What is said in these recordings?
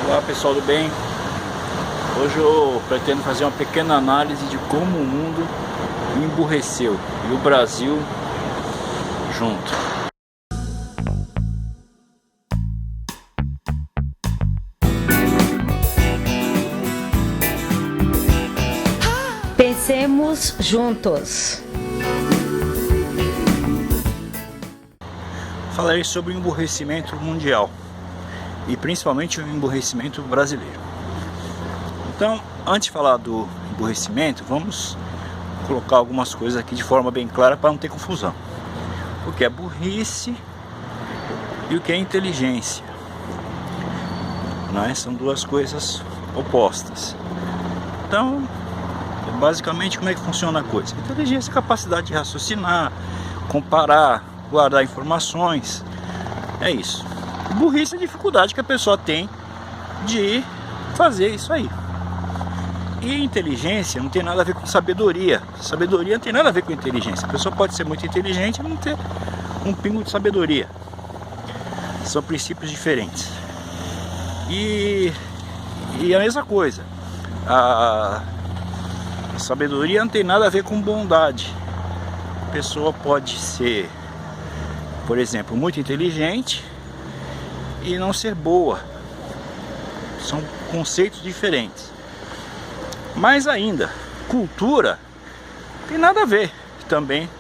Olá pessoal do bem, hoje eu pretendo fazer uma pequena análise de como o mundo emburreceu e o Brasil junto. Pensemos juntos. Falarei sobre o emburrecimento mundial e principalmente o emburrecimento brasileiro. Então, antes de falar do emburrecimento, vamos colocar algumas coisas aqui de forma bem clara para não ter confusão. O que é burrice e o que é inteligência, né? São duas coisas opostas. Então, basicamente, como é que funciona a coisa? Inteligência é a capacidade de raciocinar, comparar, guardar informações, é isso. Burrice é a dificuldade que a pessoa tem de fazer isso aí. E inteligência não tem nada a ver com sabedoria. Sabedoria não tem nada a ver com inteligência. A pessoa pode ser muito inteligente e não ter um pingo de sabedoria. São princípios diferentes. E a mesma coisa, a sabedoria não tem nada a ver com bondade. A pessoa pode ser, por exemplo, muito inteligente e não ser boa. São conceitos diferentes. Mais ainda, cultura tem nada a ver também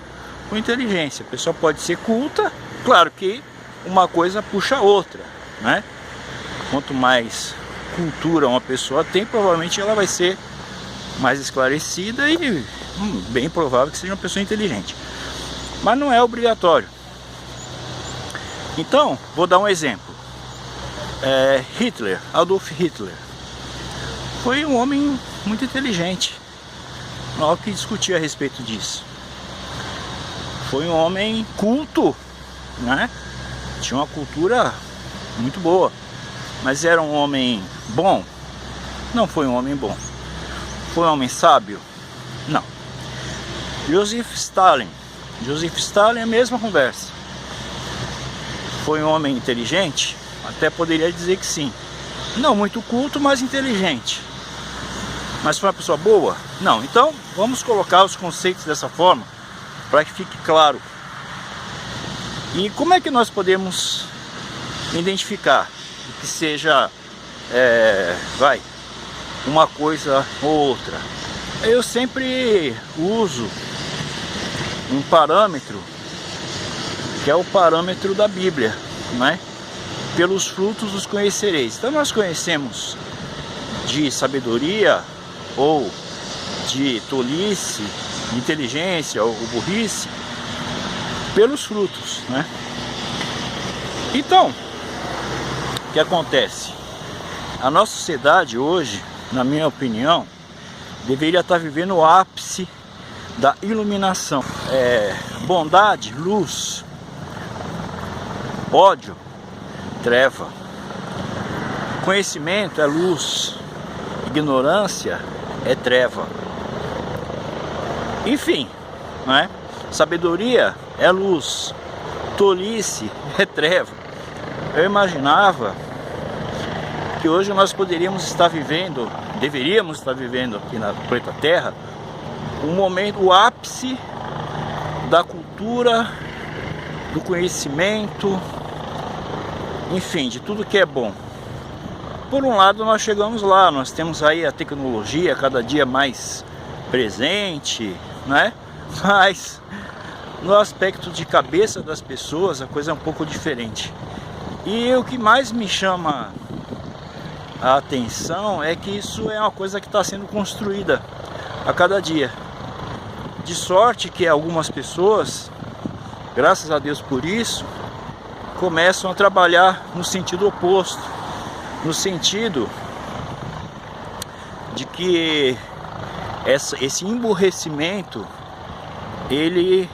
com inteligência. A pessoa pode ser culta, claro que uma coisa puxa a outra, né? Quanto mais cultura uma pessoa tem, provavelmente ela vai ser mais esclarecida e bem provável que seja uma pessoa inteligente. Mas não é obrigatório. Então, vou dar um exemplo. Adolf Hitler foi um homem muito inteligente. Não há o que discutir a respeito disso. Foi um homem culto, né? Tinha uma cultura muito boa. Mas era um homem bom? Não foi um homem bom. Foi um homem sábio? Não. Joseph Stalin é a mesma conversa. Foi um homem inteligente? Até poderia dizer que sim. Não muito culto, mas inteligente. Mas foi uma pessoa boa? Não. Então, vamos colocar os conceitos dessa forma para que fique claro. E como é que nós podemos identificar que seja uma coisa ou outra? Eu sempre uso um parâmetro que é o parâmetro da Bíblia, né? Pelos frutos os conhecereis. Então nós conhecemos de sabedoria ou de tolice, inteligência ou burrice pelos frutos, né? Então, o que acontece? A nossa sociedade hoje, na minha opinião, deveria estar vivendo o ápice da iluminação. Bondade, luz. Ódio, treva. Conhecimento é luz. Ignorância é treva. Enfim, né? Sabedoria é luz. Tolice é treva. Eu imaginava que hoje nós deveríamos estar vivendo aqui na planeta Terra o ápice da cultura, do conhecimento, enfim, de tudo que é bom. Por um lado nós chegamos lá, nós temos aí a tecnologia cada dia mais presente, né? Mas no aspecto de cabeça das pessoas a coisa é um pouco diferente. E o que mais me chama a atenção é que isso é uma coisa que está sendo construída a cada dia. De sorte que algumas pessoas, graças a Deus por isso, começam a trabalhar no sentido oposto, no sentido de que esse emburrecimento ele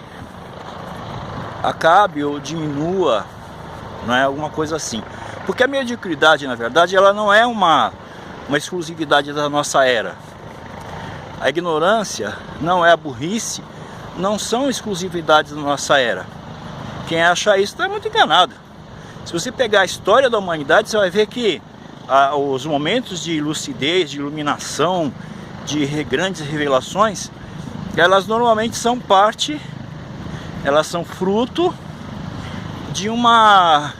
acabe ou diminua, não é alguma coisa assim. Porque a mediocridade, na verdade, ela não é uma exclusividade da nossa era. A ignorância não é a burrice, não são exclusividades da nossa era. Quem acha isso está muito enganado. Se você pegar a história da humanidade, você vai ver que os momentos de lucidez, de iluminação, de grandes revelações, elas normalmente são elas são fruto de uma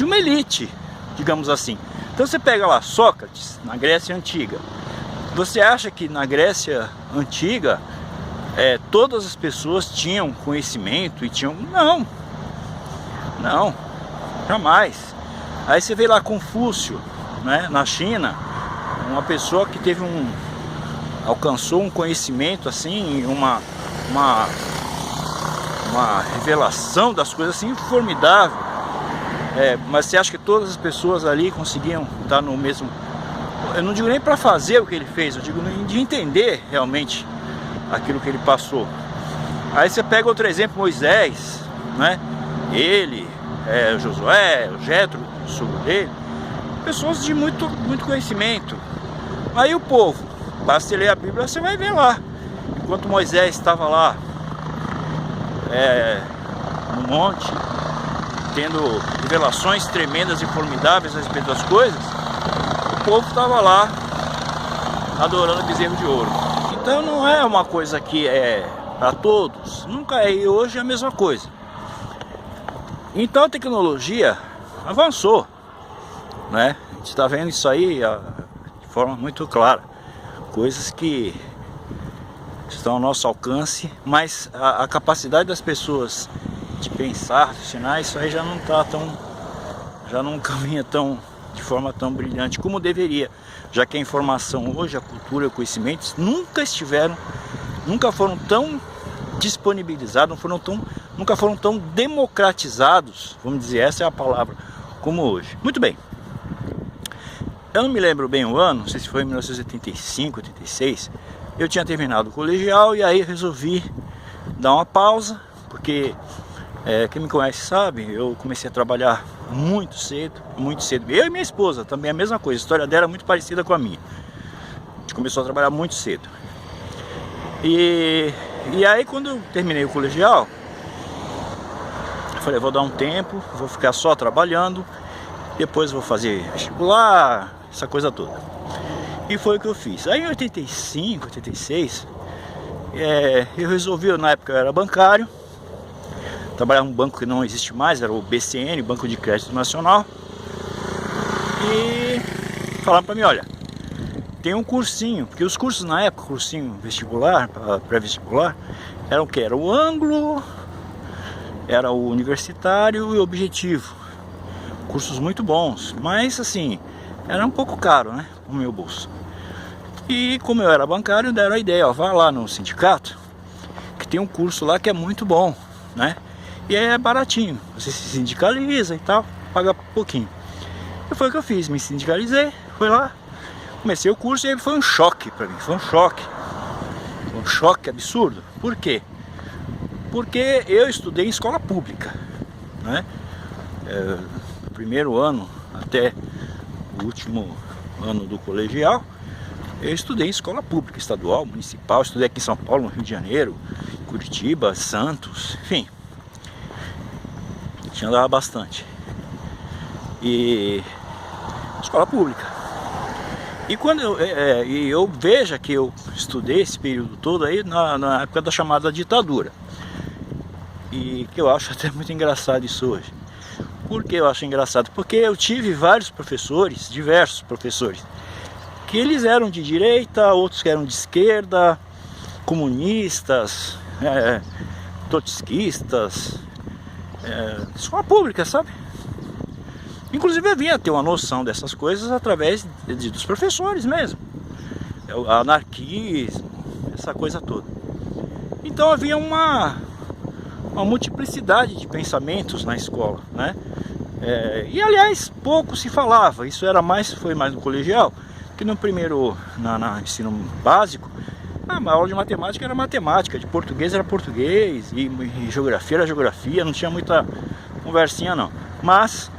elite, digamos assim. Então você pega lá Sócrates, na Grécia Antiga. Você acha que na Grécia Antiga todas as pessoas tinham conhecimento e tinham... Não, jamais. Aí você vê lá Confúcio, né, na China, uma pessoa que alcançou um conhecimento assim, uma revelação das coisas assim formidável. Mas você acha que todas as pessoas ali conseguiam estar no mesmo... Eu não digo nem para fazer o que ele fez, eu digo de entender realmente aquilo que ele passou. Aí você pega outro exemplo, Moisés, né? Ele, Josué, o Jetro, o sogro dele, pessoas de muito conhecimento. Aí o povo, basta ler a Bíblia, você vai ver lá. Enquanto Moisés estava lá no monte, tendo revelações tremendas e formidáveis a respeito das coisas, o povo estava lá adorando o bezerro de ouro. Então não é uma coisa que é para todos, nunca é, e hoje é a mesma coisa. Então a tecnologia avançou, né? A gente está vendo isso aí de forma muito clara, coisas que estão ao nosso alcance, mas a capacidade das pessoas de pensar, raciocinar, isso aí já não caminha de forma tão brilhante como deveria, já que a informação hoje, a cultura e o conhecimento nunca foram tão disponibilizados, nunca foram tão democratizados, vamos dizer, essa é a palavra, como hoje. Muito bem, eu não me lembro bem o ano, não sei se foi em 1985, 86, eu tinha terminado o colegial e aí resolvi dar uma pausa, porque quem me conhece sabe, eu comecei a trabalhar muito cedo. Eu e minha esposa também a mesma coisa, a história dela é muito parecida com a minha. A gente começou a trabalhar muito cedo. E aí quando eu terminei o colegial, eu falei, vou dar um tempo, vou ficar só trabalhando, depois vou fazer vestibular, essa coisa toda. E foi o que eu fiz. Aí em 85, 86, eu resolvi, na época eu era bancário, trabalhava num banco que não existe mais, era o BCN, Banco de Crédito Nacional. E falaram para mim, olha, tem um cursinho, porque os cursos na época, cursinho vestibular, pré-vestibular, eram o que? Era o Anglo, era o Universitário e o Objetivo. Cursos muito bons, mas assim, era um pouco caro, né, no meu bolso. E como eu era bancário, deram a ideia, ó, vai lá no sindicato, que tem um curso lá que é muito bom, né? E é baratinho, você se sindicaliza e tal, paga pouquinho. E foi o que eu fiz, me sindicalizei, fui lá, comecei o curso e aí foi um choque pra mim, foi um choque absurdo. Por quê? Porque eu estudei em escola pública, né? Do primeiro ano até o último ano do colegial, eu estudei em escola pública, estadual, municipal, estudei aqui em São Paulo, no Rio de Janeiro, Curitiba, Santos, enfim. A gente andava bastante. E escola pública. E quando eu vejo que eu estudei esse período todo aí na época da chamada ditadura. E que eu acho até muito engraçado isso hoje. Por que eu acho engraçado? Porque eu tive vários professores, diversos professores, que eles eram de direita, outros que eram de esquerda, comunistas, trotskistas, escola pública, sabe? Inclusive eu vinha ter uma noção dessas coisas através dos professores mesmo, anarquismo, essa coisa toda. Então havia uma multiplicidade de pensamentos na escola, né? E aliás pouco se falava, isso foi mais no colegial, que no primeiro, na ensino básico, a aula de matemática era matemática, de português era português, e geografia era geografia, não tinha muita conversinha não. Mas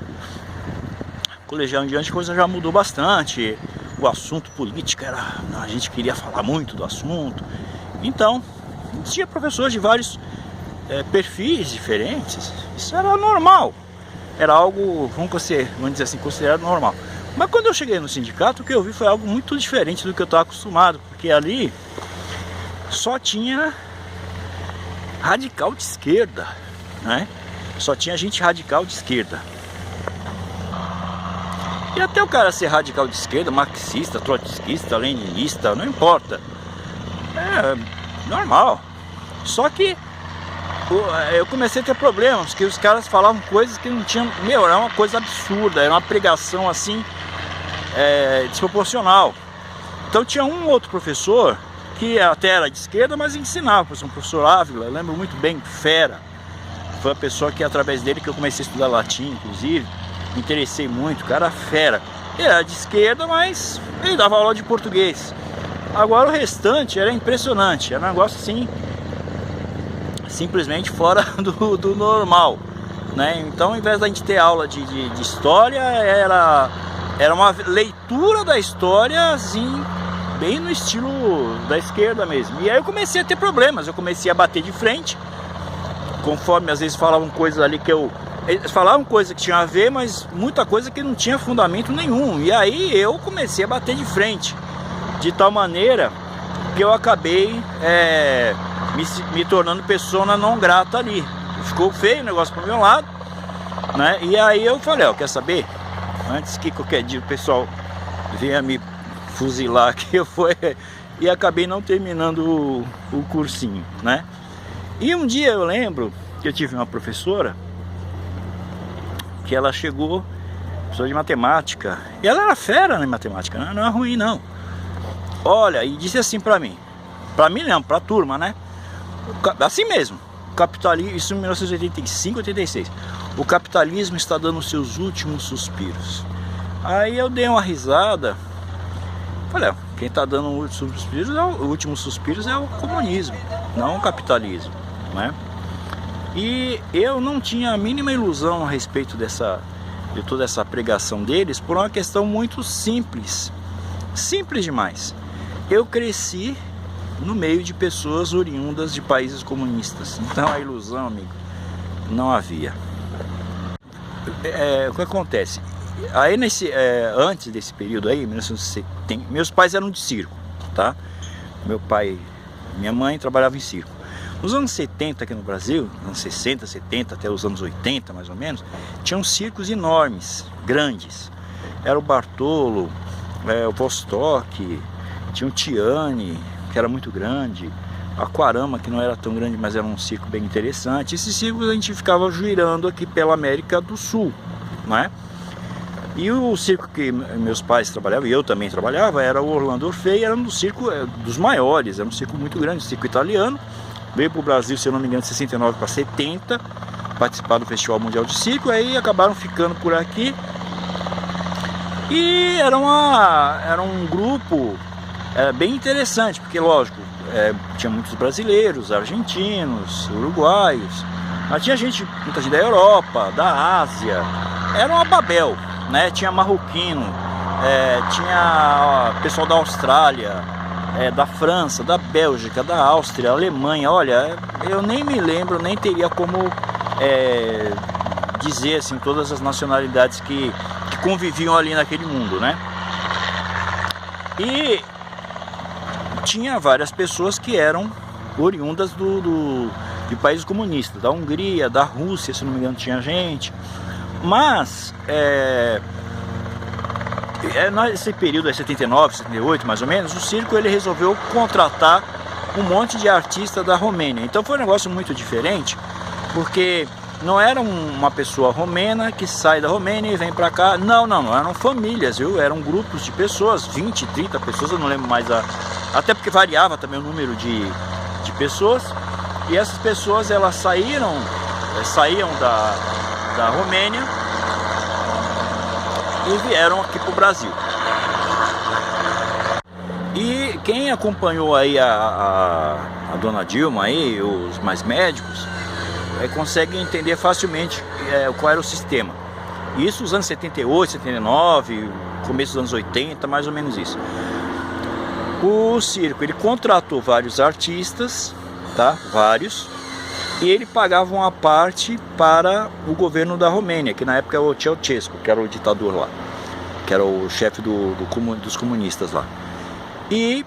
colegial em diante a coisa já mudou bastante, o assunto política a gente queria falar muito do assunto, então tinha professores de vários perfis diferentes, isso era normal, era algo, vamos dizer assim, considerado normal. Mas quando eu cheguei no sindicato, o que eu vi foi algo muito diferente do que eu estava acostumado, porque ali só tinha radical de esquerda, né? Só tinha gente radical de esquerda. E até o cara ser radical de esquerda, marxista, trotskista, leninista, não importa. É normal. Só que eu comecei a ter problemas, porque os caras falavam coisas que não tinham... Meu, era uma coisa absurda, era uma pregação assim, desproporcional. Então tinha um outro professor, que até era de esquerda, mas ensinava, um professor Ávila, eu lembro muito bem, fera. Foi a pessoa que, através dele, que eu comecei a estudar latim, inclusive, me interessei muito, cara fera. Ele era de esquerda, mas ele dava aula de português. Agora o restante era impressionante, era um negócio assim, simplesmente fora do normal, né? Então, ao invés da gente ter aula de história, era uma leitura da história, assim, bem no estilo da esquerda mesmo. E aí eu comecei a ter problemas, eu comecei a bater de frente, conforme às vezes falavam coisas ali que eles falavam coisas que tinham a ver, mas muita coisa que não tinha fundamento nenhum. E aí eu comecei a bater de frente, de tal maneira que eu acabei me tornando persona não grata ali. Ficou feio o negócio pro meu lado, né? E aí eu falei, ó, quer saber? Antes que qualquer dia o pessoal venha me fuzilar aqui, e acabei não terminando o cursinho, né? E um dia eu lembro que eu tive uma professora que ela chegou, professora de matemática, e ela era fera em matemática, não era ruim não. Olha, e disse assim pra mim não, pra turma, né? Assim mesmo, capitalismo, isso em 1985, 86. O capitalismo está dando seus últimos suspiros. Aí eu dei uma risada, falei, ó, quem está dando os últimos suspiros é o comunismo, não o capitalismo, né? E eu não tinha a mínima ilusão a respeito de toda essa pregação deles, por uma questão muito simples, simples demais. Eu cresci no meio de pessoas oriundas de países comunistas, então a ilusão, amigo, não havia. O que acontece? Aí antes desse período aí, 1970, meus pais eram de circo, tá? Meu pai e minha mãe trabalhavam em circo. Nos anos 70 aqui no Brasil, anos 60, 70 até os anos 80 mais ou menos, tinham circos enormes, grandes. Era o Bartolo, o Vostok, tinha o Tiane, que era muito grande, Aquarama, que não era tão grande, mas era um circo bem interessante. Esses circos a gente ficava girando aqui pela América do Sul, né? E o circo que meus pais trabalhavam, e eu também trabalhava, era o Orlando Orfei, era um circo dos maiores, era um circo muito grande, um circo italiano. Veio para o Brasil, se eu não me engano, de 69 para 70, participar do Festival Mundial de Circo, aí acabaram ficando por aqui. E era um grupo bem interessante, porque lógico, tinha muitos brasileiros, argentinos, uruguaios, mas tinha muita gente da Europa, da Ásia, era uma Babel, né? Tinha marroquino, tinha pessoal da Austrália, da França, da Bélgica, da Áustria, Alemanha. Olha, eu nem me lembro, nem teria como dizer assim todas as nacionalidades que conviviam ali naquele mundo, né? E tinha várias pessoas que eram oriundas de países comunistas, da Hungria, da Rússia, se não me engano, tinha gente. Mas nesse período de 79, 78 mais ou menos, o circo ele resolveu contratar um monte de artistas da Romênia. Então foi um negócio muito diferente, porque não era uma pessoa romena que sai da Romênia e vem pra cá. Não, eram famílias, viu? Eram grupos de pessoas, 20, 30 pessoas, eu não lembro mais até porque variava também o número de pessoas. E essas pessoas, elas saíam da Romênia e vieram aqui pro Brasil. E quem acompanhou aí a dona Dilma aí, os mais médicos, consegue entender facilmente qual era o sistema. Isso nos anos 78, 79, começo dos anos 80, mais ou menos isso. O circo, ele contratou vários artistas, tá? Vários. E ele pagava uma parte para o governo da Romênia, que na época era o Ceausescu, que era o ditador lá. que era o chefe dos comunistas lá. E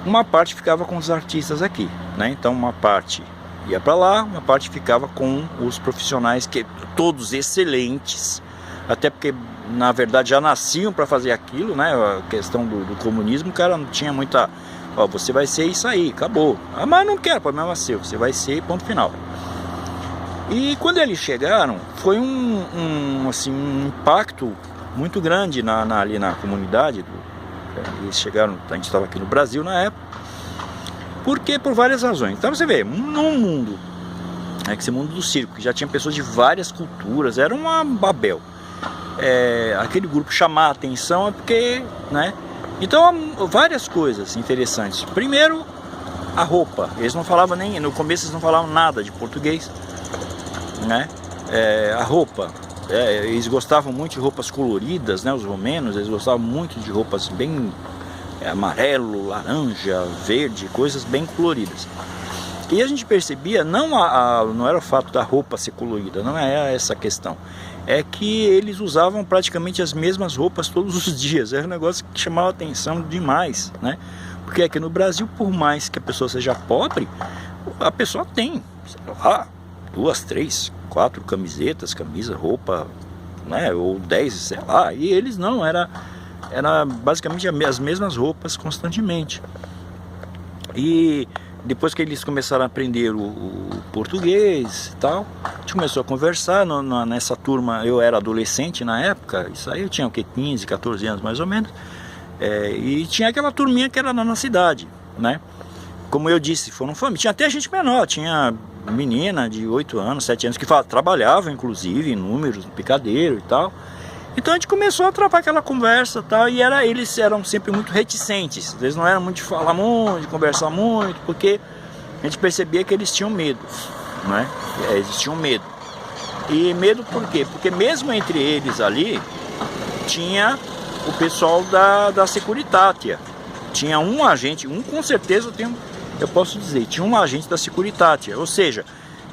uma parte ficava com os artistas aqui, né? Então uma parte ia para lá, uma parte ficava com os profissionais, que todos excelentes, até porque na verdade já nasciam para fazer aquilo, né? A questão do comunismo, o cara não tinha muita, ó, você vai ser isso aí, acabou. Ah, mas não quero, o problema é seu, você vai ser, ponto final. E quando eles chegaram, foi assim, um impacto muito grande ali na comunidade. Eles chegaram, a gente estava aqui no Brasil na época, porque por várias razões. Então você vê, num mundo, esse mundo do circo, que já tinha pessoas de várias culturas, era uma Babel. Aquele grupo chamar a atenção é porque, né? Então várias coisas interessantes. Primeiro, a roupa. Eles não falavam nem, no começo eles não falavam nada de português, né? A roupa. Eles gostavam muito de roupas coloridas, né? Os romenos, eles gostavam muito de roupas bem amarelo, laranja, verde, coisas bem coloridas. E a gente percebia, não era o fato da roupa ser colorida, não é essa a questão. É que eles usavam praticamente as mesmas roupas todos os dias. Era um negócio que chamava atenção demais, né? Porque aqui no Brasil, por mais que a pessoa seja pobre, a pessoa tem, sei lá, 2, 3, 4 camisetas, camisa, roupa, né, ou 10, sei lá, e eles não, era basicamente as mesmas roupas constantemente. E depois que eles começaram a aprender o português e tal, a gente começou a conversar, nessa turma, eu era adolescente na época, isso aí eu tinha o que, 15, 14 anos mais ou menos, e tinha aquela turminha que era na cidade, né? Como eu disse, foram famílias, tinha até gente menor, tinha menina de 8 anos, 7 anos, que trabalhava inclusive em números, no picadeiro e tal. Então a gente começou a travar aquela conversa e tal, e eles eram sempre muito reticentes, eles não eram muito de falar muito, de conversar muito, porque a gente percebia que eles tinham medo, né? Eles tinham medo. E medo por quê? Porque mesmo entre eles ali, tinha o pessoal da Securitátia. Tinha um agente, com certeza eu posso dizer, tinha um agente da Securitátia, ou seja,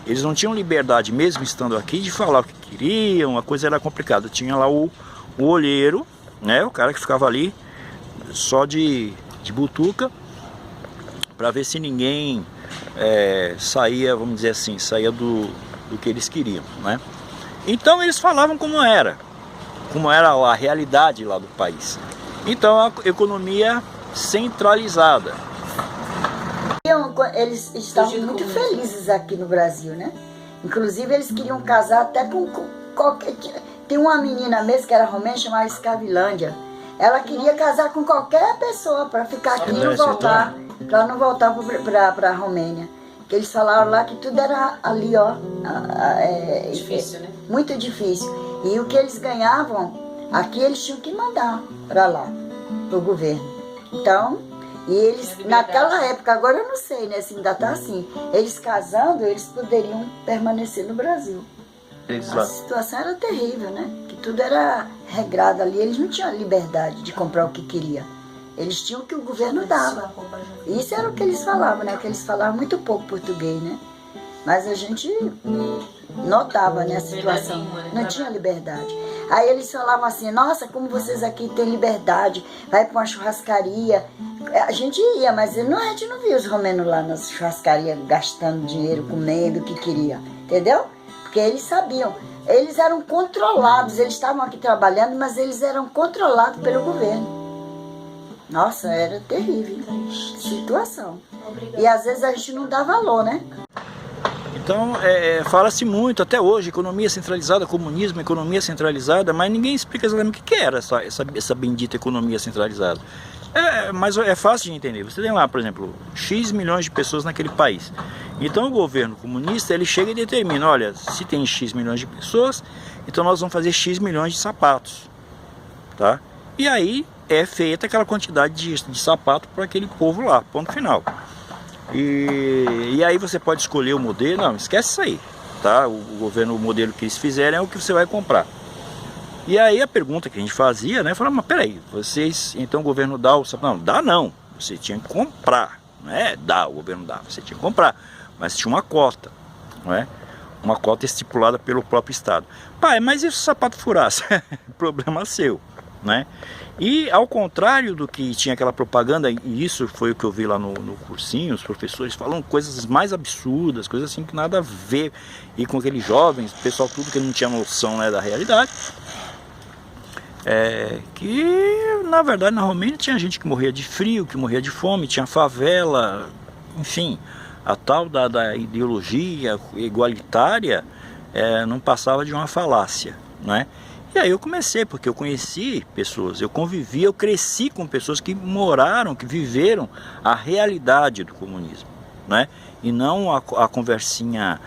eles não tinham liberdade, mesmo estando aqui, de falar o que queriam, a coisa era complicada. Tinha lá o olheiro, né, o cara que ficava ali só de butuca, para ver se ninguém saía, vamos dizer assim, saía do que eles queriam, né? Então eles falavam como era a realidade lá do país. Então a economia centralizada. Eles estavam muito felizes aqui no Brasil, né? Inclusive eles queriam casar até com qualquer... Tem uma menina mesmo que era romena, chamada Escavilândia. Ela queria casar com qualquer pessoa para ficar aqui e não voltar, para não voltar para a Romênia. Que eles falaram lá que tudo era ali, ó. Difícil, né? Muito difícil. E o que eles ganhavam, aqui eles tinham que mandar para lá, pro governo. Então... E eles, naquela época, agora eu não sei, né, se ainda tá assim, eles casando, eles poderiam permanecer no Brasil. A situação era terrível, né? Que tudo era regrado ali, eles não tinham liberdade de comprar o que queria. Eles tinham o que o governo dava. Isso era o que eles falavam, né? Que eles falavam muito pouco português, né? Mas a gente notava, né, a situação, não tinha liberdade. Aí eles falavam assim, nossa, como vocês aqui têm liberdade, vai para uma churrascaria. A gente ia, mas a gente não via os romenos lá nas churrascarias gastando dinheiro, comendo o que queria, entendeu? Porque eles sabiam, eles eram controlados, eles estavam aqui trabalhando, mas eles eram controlados pelo governo. Nossa, era terrível situação. E às vezes a gente não dá valor, né? Então, fala-se muito, até hoje, economia centralizada, comunismo, economia centralizada, mas ninguém explica exatamente o que era essa bendita economia centralizada. Mas é fácil de entender. Você tem lá, por exemplo, X milhões de pessoas naquele país. Então o governo comunista, ele chega e determina, olha, se tem X milhões de pessoas, então nós vamos fazer X milhões de sapatos. Tá? E aí é feita aquela quantidade de sapato para aquele povo lá, ponto final. E aí você pode escolher o modelo, não, esquece isso aí, tá? O governo, o modelo que eles fizerem é o que você vai comprar. E aí a pergunta que a gente fazia, né, falava, mas peraí, vocês, então o governo dá o sapato? Não, dá não, você tinha que comprar, não é dá, o governo dá, você tinha que comprar, mas tinha uma cota, não é? Uma cota estipulada pelo próprio Estado. Pai, mas e se o sapato furasse? Problema seu, né? E ao contrário do que tinha aquela propaganda, e isso foi o que eu vi lá no cursinho, os professores falando coisas mais absurdas, coisas assim que nada a ver, e com aqueles jovens, o pessoal tudo que não tinha noção, né, da realidade, que na verdade normalmente tinha gente que morria de frio, que morria de fome, tinha favela, enfim, a tal da ideologia igualitária não passava de uma falácia, né? E aí eu comecei, porque eu conheci pessoas, eu convivi, eu cresci com pessoas que moraram, que viveram a realidade do comunismo, né? E não a conversinha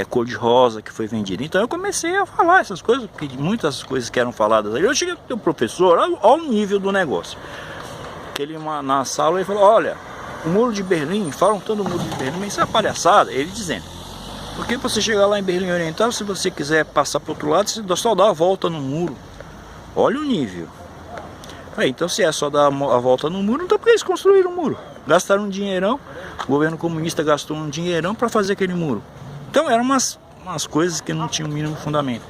cor-de-rosa que foi vendida. Então eu comecei a falar essas coisas, porque muitas coisas que eram faladas ali, eu cheguei com o professor, olha o nível do negócio. Que ele na sala ele falou, olha, o Muro de Berlim, falam tanto do Muro de Berlim, mas isso é palhaçada. Ele dizendo, porque você chegar lá em Berlim Oriental, se você quiser passar para o outro lado, você só dá a volta no muro. Olha o nível. Então se é só dar a volta no muro, então por que eles construíram o muro? Gastaram um dinheirão, o governo comunista gastou um dinheirão para fazer aquele muro. Então eram umas coisas que não tinham o mínimo fundamento.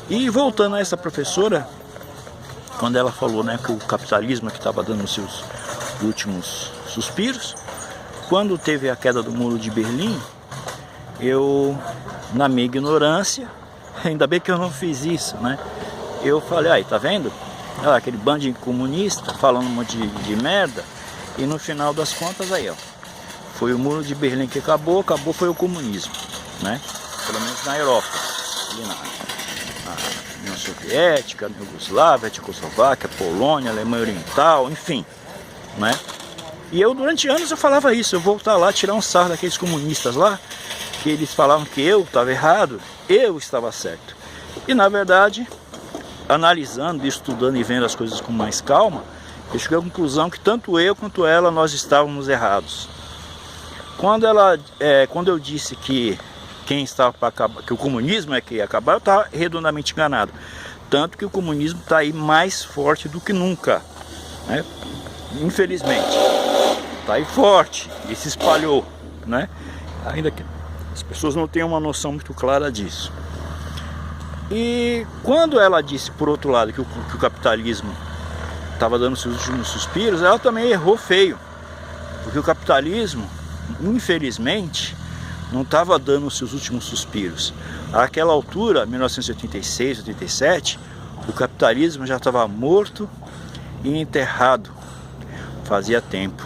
E voltando a essa professora, quando ela falou, né, que o capitalismo que estava dando os seus últimos suspiros, quando teve a queda do Muro de Berlim, eu, na minha ignorância, ainda bem que eu não fiz isso, né? Eu falei, aí, tá vendo? Olha, aquele bando de comunista falando um monte de merda, e no final das contas, aí, ó, foi o Muro de Berlim que acabou foi o comunismo, né? Pelo menos na Europa, ali na União Soviética, na Iugoslávia, Tchecoslováquia, Polônia, Alemanha Oriental, enfim, né? E eu, durante anos, eu falava isso, eu vou voltar lá, tirar um sarro daqueles comunistas lá, que eles falavam que eu estava errado, eu estava certo. E na verdade, analisando, estudando e vendo as coisas com mais calma, eu cheguei à conclusão que tanto eu quanto ela, nós estávamos errados. Quando eu disse que quem estava para acabar, que o comunismo é que ia acabar, eu estava redondamente enganado. Tanto que o comunismo está aí mais forte do que nunca, né? Infelizmente, está aí forte e se espalhou, né? Ainda que as pessoas não têm uma noção muito clara disso. E quando ela disse, por outro lado, que o capitalismo estava dando seus últimos suspiros, ela também errou feio. Porque o capitalismo, infelizmente, não estava dando seus últimos suspiros. Àquela altura, 1986, 87, o capitalismo já estava morto e enterrado. Fazia tempo.